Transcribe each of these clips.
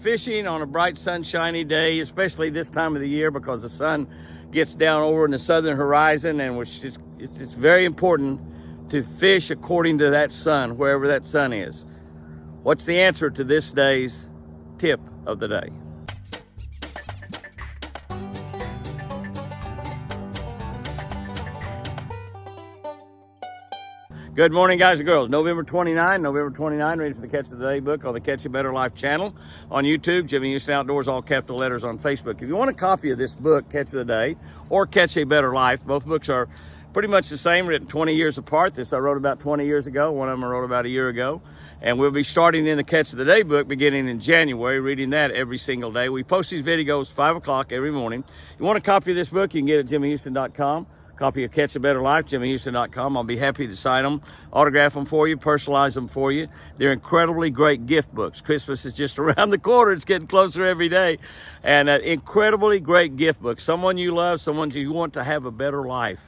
Fishing on a bright sunshiny day, especially this time of the year because the sun gets down over in the southern horizon, and it's very important to fish according to that sun, wherever that sun is. What's the answer to this day's tip of the day? Good morning, guys and girls. November 29, ready for the Catch of the Day book on the Catch a Better Life channel on YouTube, Jimmy Houston Outdoors, all capital letters on Facebook. If you want a copy of this book, Catch of the Day, or Catch a Better Life, both books are pretty much the same, written 20 years apart. This I wrote about 20 years ago. One of them I wrote about a year ago. And we'll be starting in the Catch of the Day book beginning in January, reading that every single day. We post these videos 5 o'clock every morning. If you want a copy of this book, you can get it at jimmyhouston.com. Copy of Catch a Better Life, jimmyhouston.com. I'll be happy to sign them, autograph them for you, personalize them for you. They're incredibly great gift books. Christmas is just around the corner. It's getting closer every day. And incredibly great gift books. Someone you love, someone you want to have a better life.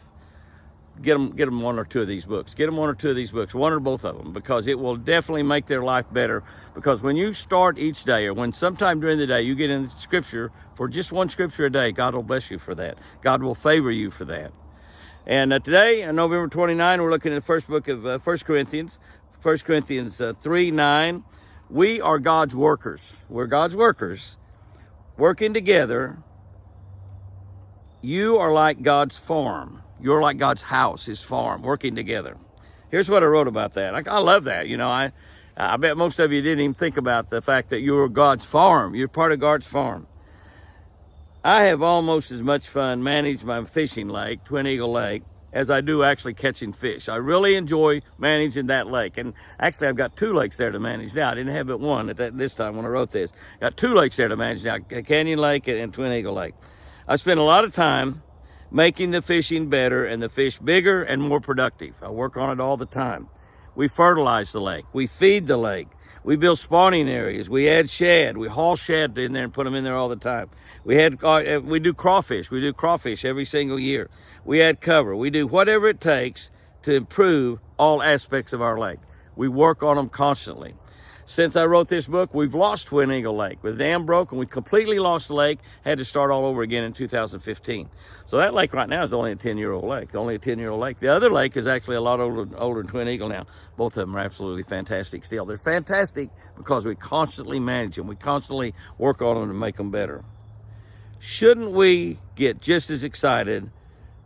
Get them one or two of these books. Get them one or two of these books, one or both of them, because it will definitely make their life better. Because when you start each day, or when sometime during the day you get in Scripture for just one Scripture a day, God will bless you for that. God will favor you for that. And today, on November 29, we're looking at the first book of 1 Corinthians, 1 Corinthians 3:9. We are God's workers. We're God's workers working together. You are like God's farm. You're like God's house, his farm, working together. Here's what I wrote about that. I love that. You know, I bet most of you didn't even think about the fact that you're God's farm. You're part of God's farm. I have almost as much fun managing my fishing lake, Twin Eagle Lake, as I do actually catching fish. I really enjoy managing that lake. And actually, I've got 2 lakes there to manage now. I didn't have but one at this time when I wrote this. Got 2 lakes there to manage now, Canyon Lake and Twin Eagle Lake. I spend a lot of time making the fishing better and the fish bigger and more productive. I work on it all the time. We fertilize the lake. We feed the lake. We build spawning areas. We add shad. We haul shad in there and put them in there all the time. We do crawfish. We do crawfish every single year. We add cover. We do whatever it takes to improve all aspects of our lake. We work on them constantly. Since I wrote this book, we've lost Twin Eagle Lake. The dam broke and we completely lost the lake, had to start all over again in 2015. So that lake right now is only a 10-year-old lake, only a 10-year-old lake. The other lake is actually a lot older than Twin Eagle now. Both of them are absolutely fantastic still. They're fantastic because we constantly manage them. We constantly work on them to make them better. Shouldn't we get just as excited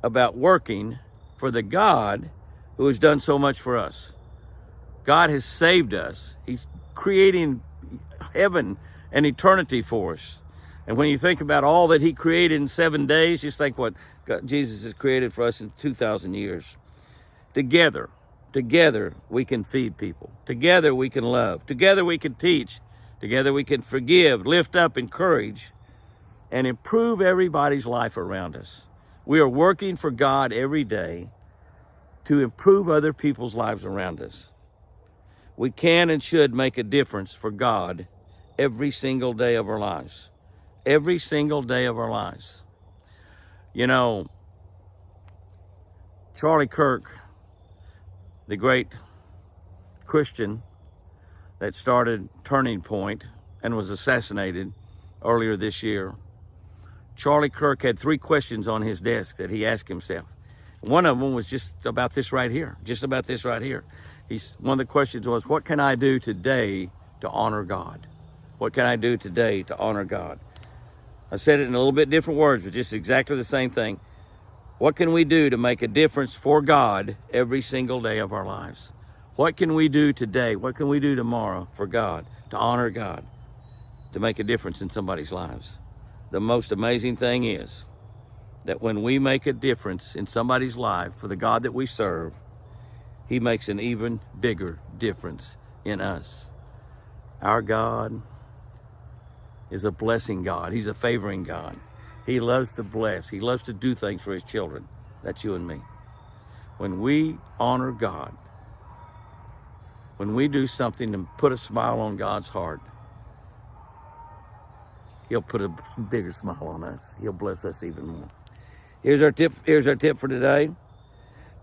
about working for the God who has done so much for us? God has saved us. He's creating heaven and eternity for us. And when you think about all that he created in 7 days, just think what Jesus has created for us in 2,000 years. Together we can feed people. Together we can love. Together we can teach. Together we can forgive, lift up, encourage, and improve everybody's life around us. We are working for God every day to improve other people's lives around us. We can and should make a difference for God every single day of our lives. Every single day of our lives. You know, Charlie Kirk, the great Christian that started Turning Point and was assassinated earlier this year, Charlie Kirk had 3 questions on his desk that he asked himself. One of them was just about this right here, One of the questions was, what can I do today to honor God? What can I do today to honor God? I said it in a little bit different words, but just exactly the same thing. What can we do to make a difference for God every single day of our lives? What can we do today? What can we do tomorrow for God, to honor God, to make a difference in somebody's lives? The most amazing thing is that when we make a difference in somebody's life for the God that we serve, he makes an even bigger difference in us. Our God is a blessing God. He's a favoring God. He loves to bless. He loves to do things for his children. That's you and me. When we honor God, when we do something to put a smile on God's heart, he'll put a bigger smile on us. He'll bless us even more. Here's our tip for today.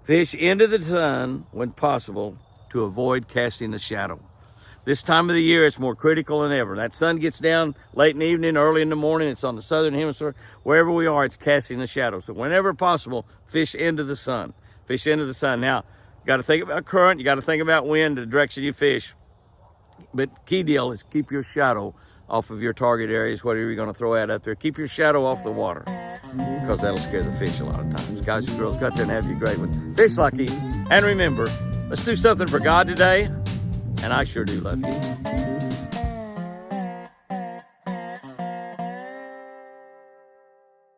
Fish into the sun when possible to avoid casting a shadow. This time of the year, it's more critical than ever. That sun gets down late in the evening, early in the morning. It's on the southern hemisphere. Wherever we are, it's casting a shadow. So whenever possible, fish into the sun. Fish into the sun. Now, you got to think about current. You got to think about wind, the direction you fish. But key deal is keep your shadow off of your target areas, whatever you're going to throw out there. Keep your shadow off the water, because that'll scare the fish a lot of times. Guys and girls, go out there and have you a great one. Fish like Eve. And remember, let's do something for God today. And I sure do love you.